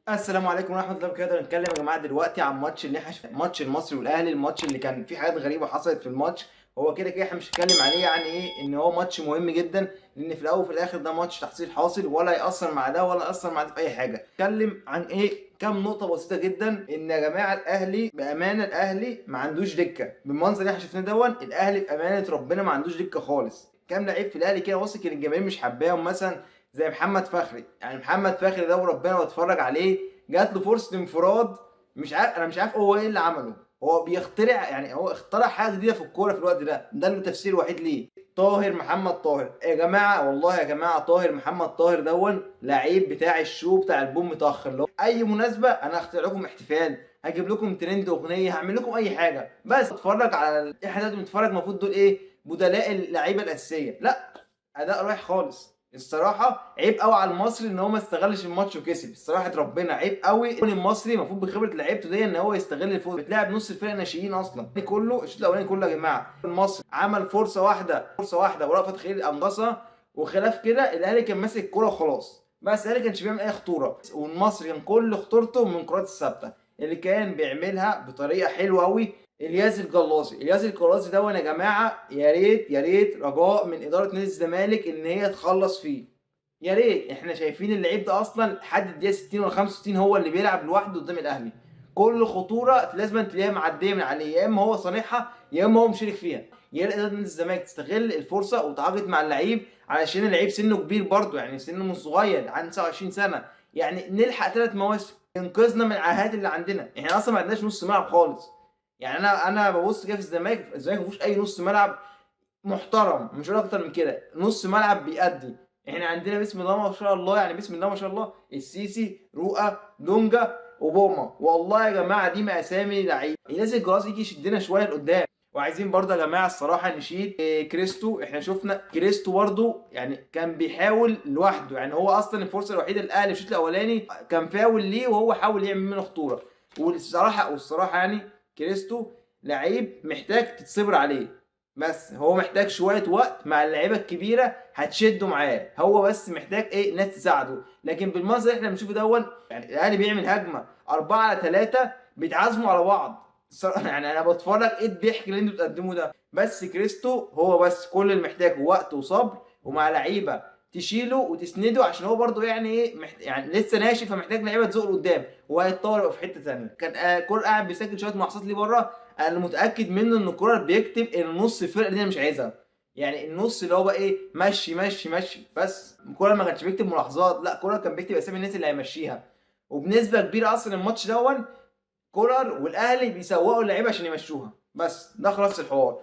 السلام عليكم ورحمة الله وبركاته. هنتكلم يا جماعة دلوقتي عن ماتش اللي ماتش المصري والأهلي، الماتش اللي كان فيه حاجات غريبة حصلت في الماتش. هو كده كده احنا مش هنتكلم عليه، يعني ايه ان هو ماتش مهم جدا، لأن في الأول وفي الآخر ده ماتش تحصيل حاصل، ولا يأثر مع ده ولا يأثر مع ده في أي حاجة. نتكلم عن ايه كام نقطة بسيطة جدا. إن يا جماعة الأهلي بأمانة الأهلي ما عندوش دكة بالمنظر اللي احنا شفناه الأهلي بأمانة ربنا ما عندوش دكة خالص. كام لعيب في الأهلي كده واثق إن الجماهير مش حباهم، مثلا زي محمد فخري. يعني محمد فخري ده وربنا بتفرج عليه، جات له فرصه انفراد. مش عارف، انا مش عارف هو ايه اللي عمله. هو بيخترع، يعني هو اخترع حاجه جديده في الكوره في الوقت ده التفسير الوحيد ليه. طاهر محمد طاهر يا جماعه، والله يا جماعه طاهر محمد طاهر لعيب بتاع الشو بتاع البوم متاخر. لو اي مناسبه انا هخترع لكم احتفال، هجيب لكم ترند اغنيه، هعمل لكم اي حاجه، بس اتفرج على احنا دلوقتي بنتفرج. المفروض دول ايه؟ بدلاء اللعيبه الاساسيه. لا، اداء رايح خالص. الصراحه عيب قوي على المصري ان هو ما استغلش الماتش وكسب. الصراحه ربنا عيب قوي ان المصري المفروض بخبره لعيبته دي ان هو يستغل الفوز. بتلعب نص الفرقه ناشئين اصلا كله. الشوط الاولاني كله يا جماعه المصري عمل فرصه واحده ورأفت خليل انقذها، وخلاف كده الاهلي كان ماسك الكوره وخلاص. بس الاهلي كانش بيعمل اي خطوره، والمصري كان كل خطورته من الكرات الثابته اللي كان بيعملها بطريقه حلوه قوي. الياس الجلاصي ده يا جماعه، يا ريت رجاء من اداره نادي الزمالك ان هي تخلص فيه. يا ريت. احنا شايفين اللعيب ده اصلا لحد الدقيقه 60 ولا 65 هو اللي بيلعب لوحده قدام الاهلي. كل خطوره لازم تلاقيها معديه من عليه، يا اما هو صانعها يا اما هو مشارك فيها. يا ريت اداره نادي الزمالك تستغل الفرصه وتعاقد مع اللعيب، علشان اللعيب سنه كبير برضه، يعني سنه مش صغير، عنده 29 سنه. يعني نلحق 3 مواسم ينقذنا من العاهات اللي عندنا. احنا اصلا ما عندناش نص ملعب خالص. يعني انا ببص كده في الزمالك ما فيهوش اي نص ملعب محترم. مش هقول اكتر من كده، نص ملعب بيأدي. احنا عندنا بسم الله ما شاء الله، يعني بسم الله ما شاء الله، السيسي، رؤى، دونجا، وبوما. والله يا جماعه دي اسامي لعيبه. الناس الجراس يجي يشدنا شويه لقدام. وعايزين برضه يا جماعه الصراحه نشيد كريستو. احنا شفنا كريستو برضه يعني كان بيحاول لوحده. يعني هو اصلا الفرصه الوحيده الاهلي في الشوط الاولاني كان فاول ليه، وهو حاول يعمل منه خطوره. والصراحه يعني كريستو لعيب محتاج تتصبر عليه. بس هو محتاج شويه وقت مع اللعيبه الكبيره هتشده معاه. هو بس محتاج ايه؟ ناس تساعده. لكن بالمنظر اللي احنا بنشوفه يعني الاهلي بيعمل هجمه 4-3 بيتعازموا على بعض. يعني انا بتفرج ايه الضحك اللي انتوا بتقدموه ده. بس كريستو هو بس كل اللي محتاجه وقت وصبر، ومع لعيبه تشيله وتسنده، عشان هو برده يعني ايه يعني لسه ناشئ، فمحتاج لعيبه تزقه لقدام وهيتطور في حته ثانيه. كان كل قاعد بيسجل شويه ملاحظات ليه بره. انا متاكد منه ان كولر بيكتب ان نص الفرقه دي مش عايزها. يعني النص اللي هو بقى ايه، مشي مشي مشي. بس كولر ما كانش بيكتب ملاحظات، لا كولر كان بيكتب اسامي الناس اللي هيمشيها. وبنسبه كبيره اصلا الماتش كولر والاهلي بيسوقوا اللعيبه عشان يمشوها. بس ده خلاص الحوار.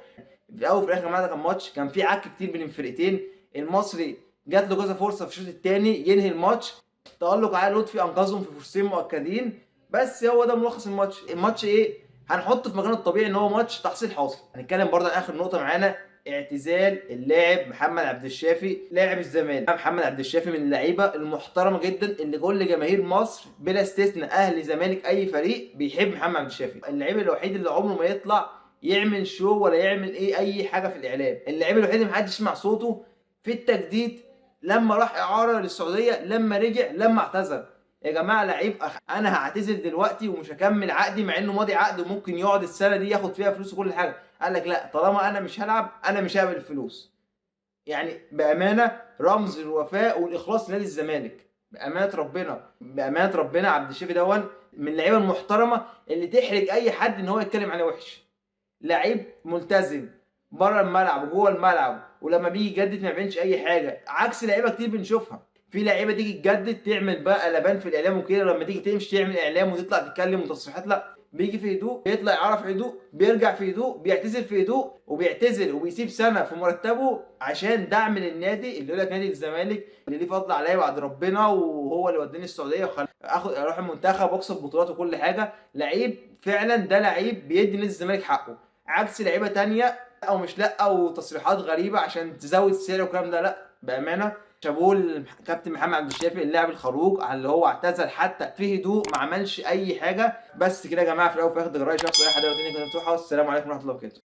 في الاول وفي الاخر ده كان ماتش كان فيه عك كتير بين الفرقتين. المصري جات له كذا فرصه في الشوط الثاني ينهي الماتش، تألق علي لطفي انقذهم في فرصتين مؤكدين. بس هو ده ملخص الماتش ايه؟ هنحطه في مكانه الطبيعي ان هو ماتش تحصيل حاصل. هنتكلم برضه عن اخر نقطه معانا، اعتزال اللاعب محمد عبد الشافي لاعب الزمالك. محمد عبد الشافي من اللعيبه المحترمه جدا اللي كل جماهير مصر بلا استثناء، اهلي زمالك اي فريق، بيحب محمد عبد الشافي. اللعيب الوحيد اللي عمره ما يطلع يعمل شو ولا يعمل اي حاجه في الاعلام. اللعيب الوحيد اللي محدش يسمع صوته في التجديد، لما راح اعاره للسعوديه، لما رجع، لما اعتزل. يا جماعه لعيب انا هعتزل دلوقتي ومش هكمل عقدي، مع انه ماضي عقد وممكن يقعد السنه دي ياخد فيها فلوس وكل حاجه. قال لك لا، طالما انا مش هلعب انا مش هقبل الفلوس. يعني بامانه رمز الوفاء والاخلاص لنادي الزمالك. بامانه ربنا عبد الشافي من اللعيبه المحترمه اللي تحرج اي حد ان هو يتكلم عليه وحش. لعيب ملتزم بره الملعب وجوه الملعب، ولما بيجي يجدد ما بيعملش اي حاجه، عكس لعيبه كتير بنشوفها. في لعيبه تيجي تجدد تعمل بقى قلبان في الاعلام وكده، لما تيجي تمشي تعمل اعلام وتطلع تتكلم وتصريحات. لا، بيجي في هدوء، بيطلع يعرف هدوء، بيرجع في هدوء، بيعتزل في هدوء، وبيعتزل وبيسيب سنه في مرتبه عشان دعم للنادي. اللي يقول لك نادي الزمالك اللي ليه فضل عليا بعد ربنا، وهو اللي وداني السعوديه اروح المنتخب واكسب بطولات وكل حاجه. لعيب فعلا، ده لعيب بيدي نادي الزمالك حقه، عكس لعيبه تانية او مش لا وتصريحات غريبه عشان تزود السعر والكلام ده. لا بامانه شابوه كابتن محمد عبد الشافي اللاعب الخروج على اللي هو اعتزل حتى في هدوء، ما عملش اي حاجه. بس كده يا جماعه، في الاول وفي الاخر ده راي شخصي، اي حد يقدر يتنقل. والسلام عليكم ورحمه الله وبركاته.